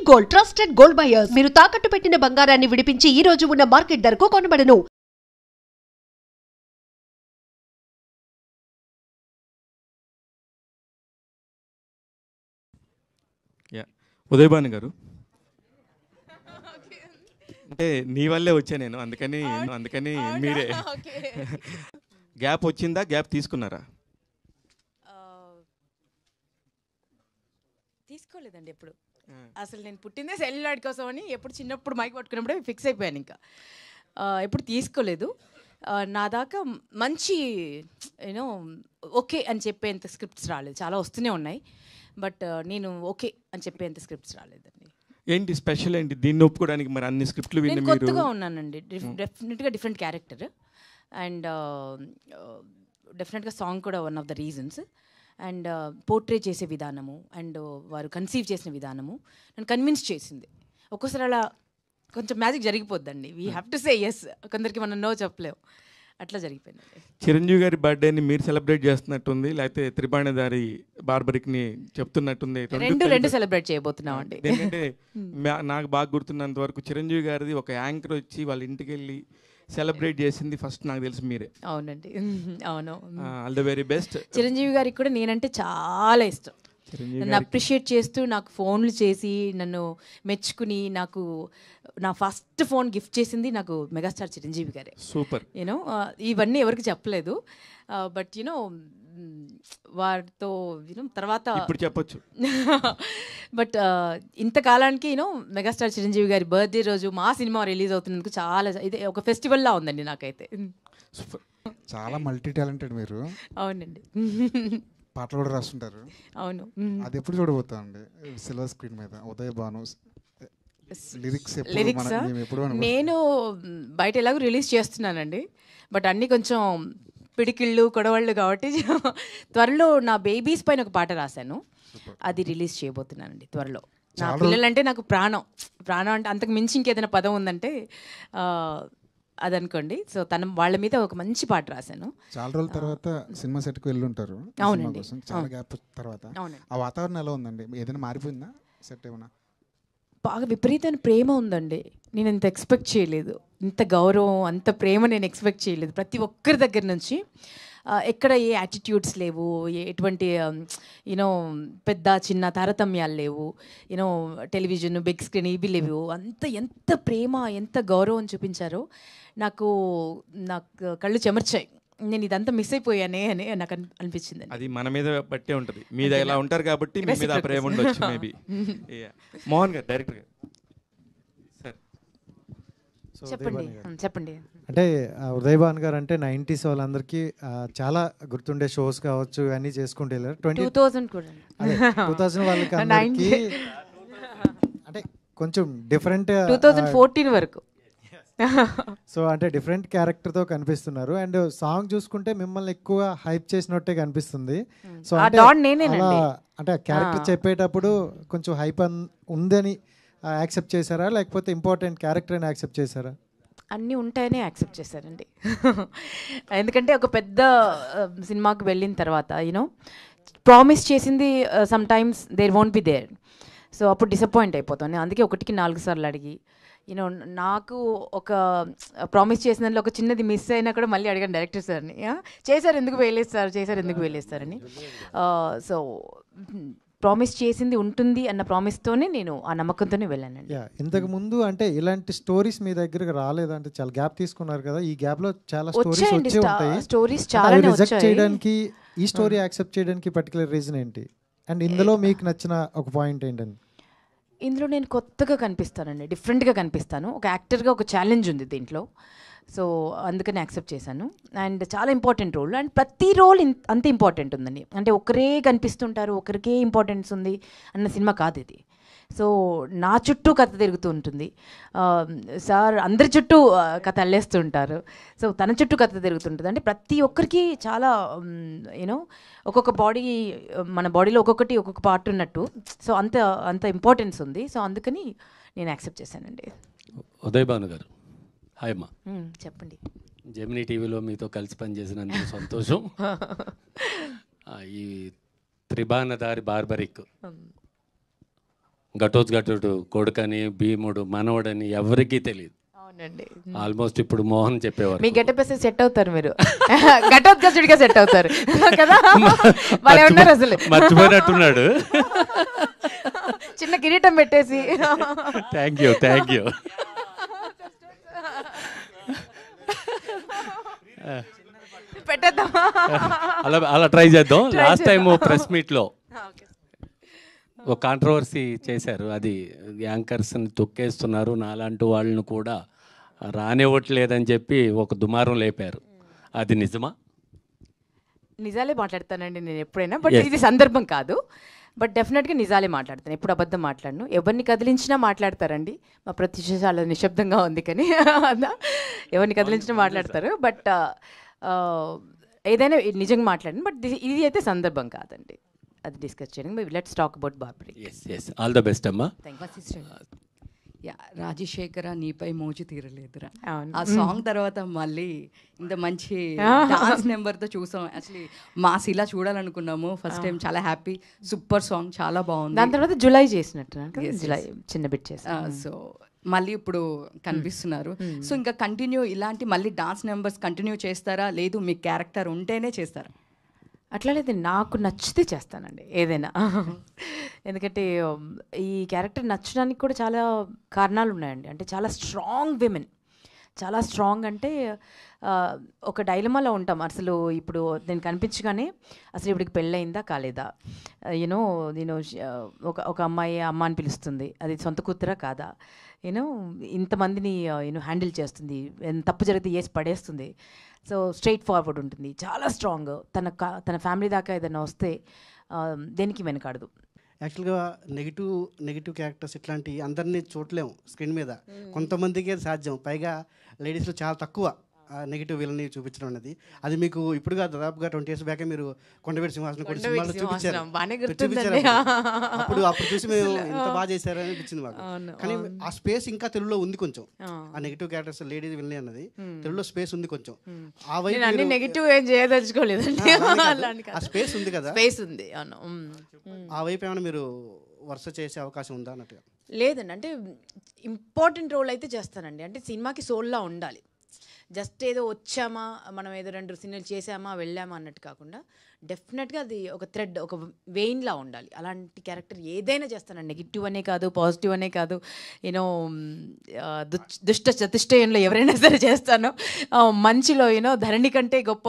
Gold, trusted gold buyers. మీరు తాకట్టు పెట్టిన బంగారాన్ని విడిపించి ఈ రోజు ఉన్న మార్కెట్ ధరకు కొనబడను. ఉదయ్ భాను గారు, అంటే నీ వల్లే వచ్చా నేను, అందుకని మీరే గ్యాప్ వచ్చిందా, గ్యాప్ తీసుకున్నారా? తీసుకోలేదండి ఎప్పుడు. అసలు నేను పుట్టిందే సెల్యులాయిడ్ కోసం అని ఎప్పుడు చిన్నప్పుడు మైక్ పట్టుకున్నప్పుడే ఫిక్స్ అయిపోయాను. ఇంకా ఎప్పుడు తీసుకోలేదు. నా దాకా మంచి యూనో ఓకే అని చెప్పేంత స్క్రిప్ట్స్ రాలేదు. చాలా వస్తూనే ఉన్నాయి, బట్ నేను ఓకే అని చెప్పేంత స్క్రిప్ట్స్ రాలేదండి. ఏంటి స్పెషల్ ఏంటి దీన్ని ఒప్పుకోవడానికి? మరి అన్ని స్క్రిప్ట్లు విని మీరు కొత్తగా ఉన్నానండి, డెఫినెట్గా డిఫరెంట్ క్యారెక్టర్, అండ్ డెఫినెట్గా సాంగ్ కూడా one of the reasons. And portray చేసే విధానము అండ్ వారు కన్సీవ్ చేసిన విధానము నన్ను కన్విన్స్ చేసింది. ఒక్కోసారి అలా కొంచెం మ్యాజిక్ జరిగిపోద్దండి. We have to say yes, కొందరికి మనం నో చెప్పలేము, అట్లా జరిగిపోయింది. చిరంజీవి గారి బర్త్డేని మీరు సెలబ్రేట్ చేస్తున్నట్టుంది, లేకపోతే త్రిబాణిదారి బార్బరిక్ని చెప్తున్నట్టుంది? రెండు సెలబ్రేట్ చేయబోతున్నాం అండి. ఎందుకంటే నాకు బాగా గుర్తున్నంత వరకు చిరంజీవి గారిది ఒక యాంకర్ వచ్చి వాళ్ళ ఇంటికి వెళ్ళి సెలబ్రేట్ చేసింది ఫస్ట్ నాకు తెలిసి మీరే. అవునండి, అవును. All the very best. Chiranjeevi గారికి కూడా నేనంటే చాలా ఇష్టం. నన్ను అప్రిషియేట్ చేస్తూ నాకు ఫోన్లు చేసి నన్ను మెచ్చుకుని నాకు నా ఫస్ట్ ఫోన్ గిఫ్ట్ చేసింది నాకు మెగాస్టార్ చిరంజీవి గారే. సూపర్. యూనో ఇవన్నీ ఎవరికి చెప్పలేదు, బట్ యూనో వారితో యూనో తర్వాత ఇప్పుడు చెప్పొచ్చు. బట్ ఇంతకాలానికి యూనో మెగాస్టార్ చిరంజీవి గారి బర్త్డే రోజు మా సినిమా రిలీజ్ అవుతున్నందుకు చాలా ఇది ఒక ఫెస్టివల్లా ఉందండి నాకైతే. చాలా మల్టీ టాలెంటెడ్ మీరు. అవునండి, పాటలు కూడా రాస్తుంటారు. అవును. అది ఎప్పుడు చూడబోతామండి సిల్వర్ స్క్రీన్ మీద? ఉదయ్ భాను లిరిక్స్ నేను బయట ఎలాగో రిలీజ్ చేస్తున్నానండి, బట్ అన్నీ కొంచెం పిడికిళ్ళు కొడవళ్ళు కాబట్టి త్వరలో నా బేబీస్ పైన ఒక పాట రాశాను, అది రిలీజ్ చేయబోతున్నానండి త్వరలో. నా పిల్లలంటే నాకు ప్రాణం అంటే అంతకు మించి ఇంకేదైనా పదం ఉందంటే అదనుకోండి. సో వాళ్ళ మీద ఒక మంచి పాట రాశాను. చాలా రోజుల తర్వాత సినిమా సెట్కి వెళ్ళి ఉంటారు. అవునండి, చాలా గ్యాప్ తర్వాత. ఆ వాతావరణం ఎలా ఉందండి? ఏదైనా మారిపోయిందా సెట్? ఏమన్నా బాగా విపరీతమైన ప్రేమ ఉందండి. నేను ఇంత ఎక్స్పెక్ట్ చేయలేదు, ఇంత గౌరవం అంత ప్రేమ నేను ఎక్స్పెక్ట్ చేయలేదు. ప్రతి ఒక్కరి దగ్గర నుంచి ఎక్కడ ఏ యాటిట్యూడ్స్ లేవు, ఎటువంటి యూనో పెద్ద చిన్న తారతమ్యాలు లేవు, యూనో టెలివిజన్ బిగ్ స్క్రీన్ ఇవి లేవు. ఎంత ప్రేమ ఎంత గౌరవం చూపించారో నాకు కళ్ళు చెమర్చాయి. నేను ఇదంతా మిస్ అయిపోయానే అని నాకు అనిపించింది. అది మన మీద బట్టే ఉంటుంది. మీద ఇలా ఉంటారు కాబట్టి మీ మీద ప్రేమ ఉండొచ్చు మేబీ. మోహన్ గారు, డైరెక్టర్ గారు, చెప్పండి. అంటే ఉదయ్ భాన్ గారు అంటే 90s వాళ్ళందరికీ చాలా గుర్తుండే షోస్ కావచ్చు అన్నీ చేసుకుంటూ వెళ్ళారు. 2000 వాళ్ళకి అందరికీ అంటే కొంచెం డిఫరెంట్ 2014 వరకు. సో అంటే డిఫరెంట్ క్యారెక్టర్తో కనిపిస్తున్నారు. అండ్ సాంగ్ చూసుకుంటే మిమ్మల్ని ఎక్కువ హైప్ చేసినట్టే కనిపిస్తుంది. సో అంటే క్యారెక్టర్ చెప్పేటప్పుడు కొంచెం హైప్ ఉందని యాక్సెప్ట్ చేశారా, లేకపోతే ఇంపార్టెంట్ క్యారెక్టర్ అని యాక్సెప్ట్ చేశారా? అన్నీ ఉంటాయని యాక్సెప్ట్ చేశారండి. ఎందుకంటే ఒక పెద్ద సినిమాకి వెళ్ళిన తర్వాత యూనో ప్రామిస్ చేసింది sometimes there won't be there. So అప్పుడు డిసప్పాయింట్ అయిపోతాను. అందుకే 1కి 4 సార్లు అడిగి యూనో నాకు ఒక ప్రామిస్ చేసిన దాంట్లో ఒక చిన్నది మిస్ అయినా కూడా మళ్ళీ అడిగాను డైరెక్టర్ సార్ని, చేశారు ఎందుకు వేలేస్తారని. సో ప్రామిస్ చేసింది ఉంటుంది అన్న ప్రామిస్తోనే నేను ఆ నమ్మకంతోనే వెళ్ళానండి. ఇంతకు ముందు అంటే ఇలాంటి స్టోరీస్ మీ దగ్గరకు రాలేదంటే చాలా గ్యాప్ తీసుకున్నారు కదా, ఈ గ్యాప్ లో చాలా స్టోరీస్ చాలా రిజెక్ట్ చేయడానికి ఈ స్టోరీ యాక్సెప్ట్ చేయడానికి పర్టికులర్ రీజన్ ఏంటి? అండ్ ఇందులో మీకు నచ్చిన ఒక పాయింట్ ఏంటండి? ఇందులో నేను కొత్తగా కనిపిస్తానండి, డిఫరెంట్గా కనిపిస్తాను. ఒక యాక్టర్గా ఒక ఛాలెంజ్ ఉంది దీంట్లో. సో అందుకని యాక్సెప్ట్ చేశాను. అండ్ చాలా ఇంపార్టెంట్ రోల్, అండ్ ప్రతి రోల్ అంత ఇంపార్టెంట్ ఉందండి. అంటే ఒకరే కనిపిస్తుంటారు, ఒకరికే ఇంపార్టెన్స్ ఉంది అన్న సినిమా కాదు ఇది. సో నా చుట్టూ కథ తిరుగుతూ ఉంటుంది, సార్ అందరి చుట్టూ కథ అల్లేస్తూ ఉంటారు. సో తన చుట్టూ కథ తిరుగుతుంటుంది. అంటే ప్రతి ఒక్కరికి చాలా యూనో ఒక్కొక్క బాడీ, మన బాడీలో ఒక్కొక్కటి ఒక్కొక్క పార్ట్ ఉన్నట్టు. సో అంత ఇంపార్టెన్స్ ఉంది. సో అందుకని నేను యాక్సెప్ట్ చేశానండి. ఉదయ్ భాను గారు, హాయ్ అమ్మా. చెప్పండి. జెమినీ టీవీలో మీతో కలిసి పనిచేసినందుకు సంతోషం. ఈ త్రిబాణదారి బార్బరిక్ ఘటోత్కచుడు కొడుకని, భీముడు మనవడని ఎవరికీ తెలియదు. అవునండి. ఆల్మోస్ట్ ఇప్పుడు మోహన్ చెప్పేవారు. మీ గెటప్ వేస్తే సెట్ అవుతారు మీరు, ఘటోత్కచుడిగా సెట్ అవుతారు కదా. వాళ్ళు ఉన్నారు అసలు మర్చిపోయినట్టున్నాడు. చిన్న కిరీటం పెట్టేసి. Thank you. పెట్టేద్దామా? అలా ట్రై చేద్దాం. లాస్ట్ టైం ప్రెస్ మీట్లో ఒక కాంట్రవర్సీ చేశారు. అది యాంకర్స్ని తొక్కేస్తున్నారు, నాలాంటి వాళ్ళను కూడా రానివ్వట్లేదని చెప్పి ఒక దుమారం లేపారు. అది నిజమా? నిజాలే మాట్లాడతానండి నేను ఎప్పుడైనా, బట్ ఇది సందర్భం కాదు. బట్ డెఫినెట్గా నిజాలే మాట్లాడతాను, ఎప్పుడు అబద్ధం మాట్లాడను. ఎవరిని కదిలించినా మాట్లాడతారండి. మా ప్రతిష్ట చాలా నిశ్శబ్దంగా ఉంది కానీ ఎవరిని కదిలించినా మాట్లాడతారు. బట్ ఏదైనా నిజంగా మాట్లాడండి. బట్ ఇది అయితే సందర్భం కాదండి, అది డిస్కస్ చేయడం. Let's talk about Burberry. Yes all the best అమ్మా. యా, రాజశేఖర నీపై మోజు తీరలేదురా. అవును. ఆ సాంగ్ తర్వాత మళ్ళీ ఇంత మంచి డాన్స్ నెంబర్తో చూసాం. యాక్చువల్లీ మాస్ ఇలా చూడాలనుకున్నాము ఫస్ట్ టైం. చాలా హ్యాపీ, సూపర్ సాంగ్, చాలా బాగుంది. దాని తర్వాత జులై చేసినట్టు, జులై చిన్న బిట్ చేసి. సో మళ్ళీ ఇప్పుడు కనిపిస్తున్నారు. సో ఇంకా కంటిన్యూ ఇలాంటి మళ్ళీ డాన్స్ నెంబర్స్ కంటిన్యూ చేస్తారా, లేదు మీ క్యారెక్టర్ ఉంటేనే చేస్తారా? అట్లా లేదు, నాకు నచ్చితే చేస్తానండి ఏదైనా. ఎందుకంటే ఈ క్యారెక్టర్ నచ్చడానికి కూడా చాలా కారణాలు ఉన్నాయండి. అంటే చాలా స్ట్రాంగ్ విమెన్, చాలా స్ట్రాంగ్. అంటే ఒక డైలమాలో ఉంటాం. అసలు ఇప్పుడు నేను కనిపించగానే అసలు ఇప్పటికి పెళ్ళయిందా కాలేదా, యూనో నేను ఒక అమ్మాయి అమ్మ అని పిలుస్తుంది, అది సొంత కూతురా కాదా, యూనో ఇంతమందిని హ్యాండిల్ చేస్తుంది, తప్పు జరిగితే వేసి పడేస్తుంది. సో స్ట్రైట్ ఫార్వర్డ్ ఉంటుంది, చాలా స్ట్రాంగ్. తన ఫ్యామిలీ దాకా ఏదైనా వస్తే దేనికి వెనకాడదు. యాక్చువల్గా నెగిటివ్ క్యారెక్టర్స్ ఇట్లాంటి అందరినీ చూడలేము స్క్రీన్ మీద, కొంతమందికే సాధ్యం. పైగా లేడీస్లో చాలా తక్కువ నెగిటివ్ విలన్ని చూపించడం అనేది. అది మీకు ఇప్పుడు కాదు, దాదాపుగా 20 years బ్యాకే మీరు కొండవీటి సింహాసనం కొన్ని సినిమాల్లో చూపించారు. అప్పుడు చూసి మేము ఇంత బాగా చేశారని అనిపించింది మాకు. కానీ ఆ స్పేస్ ఇంకా తెలుగులో ఉంది కొంచెం. ఆ నెగిటివ్ క్యారెక్టర్స్ లేడీస్ విలన్ అన్నది తెలుగులో స్పేస్ ఉంది కొంచెం. ఆ వైపు నెగిటివ్ ఏం చేయదలుచుకోలేదండి, ఆ స్పేస్ ఉంది కదా, స్పేస్ ఉంది. ఆ వైపు ఏమైనా మీరు వరుస చేసే అవకాశం ఉందా అన్నట్టుగా? లేదండి, అంటే ఇంపార్టెంట్ రోల్ అయితే చేస్తానండి. అంటే సినిమాకి సోల్లా ఉండాలి. జస్ట్ ఏదో వచ్చామా, మనం ఏదో 2 సినిమాలు చేసామా వెళ్ళామా అన్నట్టు కాకుండా డెఫినెట్గా అది ఒక థ్రెడ్, ఒక వెయిన్లా ఉండాలి. అలాంటి క్యారెక్టర్ ఏదైనా చేస్తానండి. నెగిటివ్ అనే కాదు, పాజిటివ్ అనే కాదు, యూనో దుష్ట చతుష్టయంలో ఎవరైనా సరే చేస్తాను. మంచిలో ధరణి కంటే గొప్ప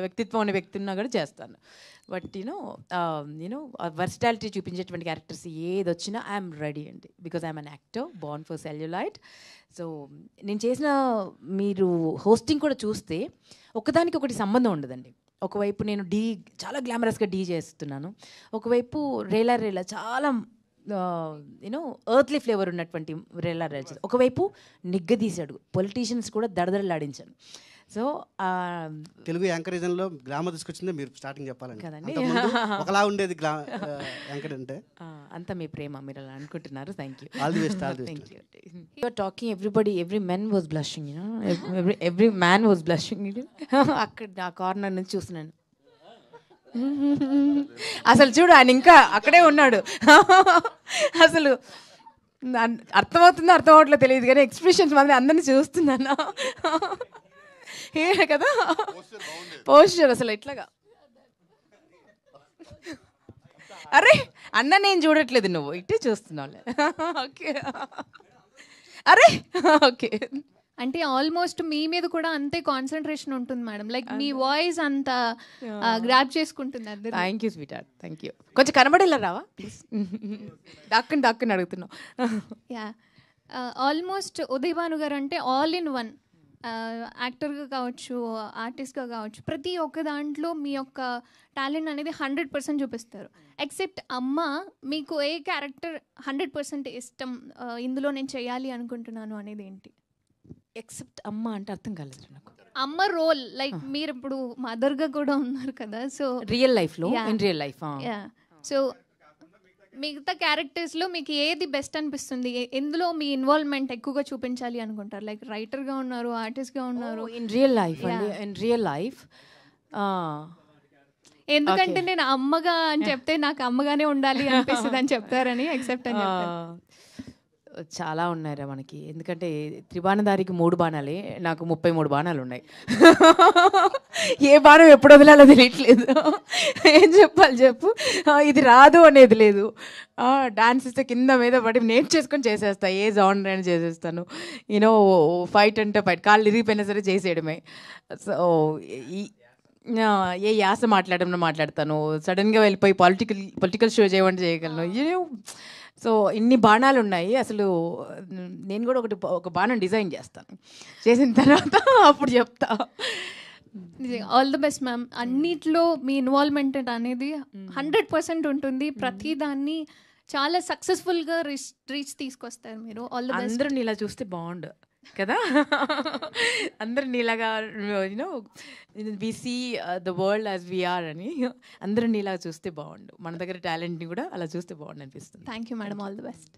వ్యక్తిత్వం అనే వ్యక్తి ఉన్నా కూడా చేస్తాను. బట్ వర్సిటాలిటీ చూపించేటువంటి క్యారెక్టర్స్ ఏది వచ్చినా ఐఎమ్ రెడీ అండి, because I'm an actor Born for celluloid. So నేను చేసిన మీరు హోస్టింగ్ కూడా చూస్తే ఒకదానికి ఒకటి సంబంధం ఉండదండి. ఒకవైపు నేను చాలా గ్లామరస్గా చేస్తున్నాను, ఒకవైపు రేలా చాలా ఎర్త్లీ ఫ్లేవర్ ఉన్నటువంటి రేలా ఒకవైపు నిగ్గదీశాడు, పొలిటీషియన్స్ కూడా దడదడలాడించాను. సో తెలుగు యాంకరిజంలో గ్లామర్ తీసుకొచ్చిందే మీరు స్టార్టింగ్ చెప్పాలని కదండి. ఒకలా ఉండేది యాంకర్ అంటే. అంతా మీ ప్రేమ, మీరు అలా అనుకుంటున్నారు. Thank you. All the best. Thank you. You are talking every men was blushing, every man was blushing. అక్కడ ఆ కార్నర్ నుంచి చూస్తున్నాను. అసలు చూడు, ఆయన ఇంకా అక్కడే ఉన్నాడు. అసలు అర్థమవుతుందో అర్థం అవట్లేదు తెలియదు కానీ ఎక్స్ప్రెషన్స్ మాత్రం అందరినీ చూస్తున్నాను కదా. పోస్టర్ అసలు ఎట్లాగా, అరే అన్న నేను చూడట్లేదు, నువ్వు ఇట్టే చూస్తున్నావు. ఓకే అరే ఓకే. అంటే ఆల్మోస్ట్ మీ మీద కూడా అంతే కాన్సన్ట్రేషన్ ఉంటుంది మేడం, లైక్ మీ వాయిస్ అంత గ్రాప్ చేసుకుంటుంది. Thank you sweet heart, thank you. కొంచెం కనబడేలా రావా ప్లీజ్, డాక్కుని అడుగుతున్నావు. యా, ఆల్మోస్ట్ ఉదయ్ భాను గారు అంటే ఆల్ ఇన్ వన్, యాక్టర్గా కావచ్చు, ఆర్టిస్ట్గా కావచ్చు, ప్రతి ఒక్క దాంట్లో మీ యొక్క టాలెంట్ అనేది 100% చూపిస్తారు. ఎక్సెప్ట్ అమ్మ, మీకు ఏ క్యారెక్టర్ 100% ఇష్టం, ఇందులో నేను చేయాలి అనుకుంటున్నాను అనేది ఏంటి? ఎక్సెప్ట్ అమ్మ అంటే అర్థం కాలేదు నాకు. అమ్మ రోల్, లైక్ మీరు ఇప్పుడు మదర్గా కూడా ఉన్నారు కదా, సో రియల్ లైఫ్లో, ఇన్ రియల్ లైఫ్. సో మిగతా క్యారెక్టర్స్లో మీకు ఏది బెస్ట్ అనిపిస్తుంది, ఎందులో మీ ఇన్వాల్వ్మెంట్ ఎక్కువగా చూపించాలి అనుకుంటారు? లైక్ రైటర్గా ఉన్నారు, ఆర్టిస్ట్గా ఉన్నారు. ఇన్ రియల్ లైఫ్ అండి, ఇన్ రియల్ లైఫ్ ఎందుకంటే నేను అమ్మగా అని చెప్తే నాకు అమ్మగానే ఉండాలి అనిపిస్తుంది అని చెప్తారని యాక్సెప్ట్ అని చెప్పాను. చాలా ఉన్నాయిరా మనకి, ఎందుకంటే త్రిబాణధారికి 3 బాణాలే, నాకు 33 బాణాలు ఉన్నాయి. ఏ బాణం ఎప్పుడు వదిలాలో తెలియట్లేదు. ఏం చెప్పాలి చెప్పు, ఇది రాదు అనేది లేదు. డాన్స్ ఇస్తే కింద మీద పడి నేర్చేసుకొని చేసేస్తా, ఏ జానర్ అయినా చేసేస్తాను. యూనో ఫైట్ అంటే ఫైట్, కాళ్ళు ఇరిగిపోయినా సరే చేసేయడమే. సో ఏ యాస మాట్లాడతాను, సడన్గా వెళ్ళిపోయి పొలిటికల్ షో చేయమంటే చేయగలను. యూనో సో ఇన్ని బాణాలు ఉన్నాయి. అసలు నేను కూడా ఒక బాణం డిజైన్ చేస్తాను, చేసిన తర్వాత అప్పుడు చెప్తా. All the best ma'am. అన్నిట్లో మీ ఇన్వాల్వ్మెంట్ అనేది 100% ఉంటుంది. ప్రతి దాన్ని చాలా సక్సెస్ఫుల్గా రీచ్ తీసుకొస్తారు మీరు. All the best. అందరూ నీలా చూస్తే బాగుండు కదా, అందరు నీలాగా you know we see the world as we are అని, అందరూ నీలాగా చూస్తే బాగుండు. మన దగ్గర టాలెంట్ని కూడా అలా చూస్తే బాగుండు అనిపిస్తుంది. Thank you madam. All the best.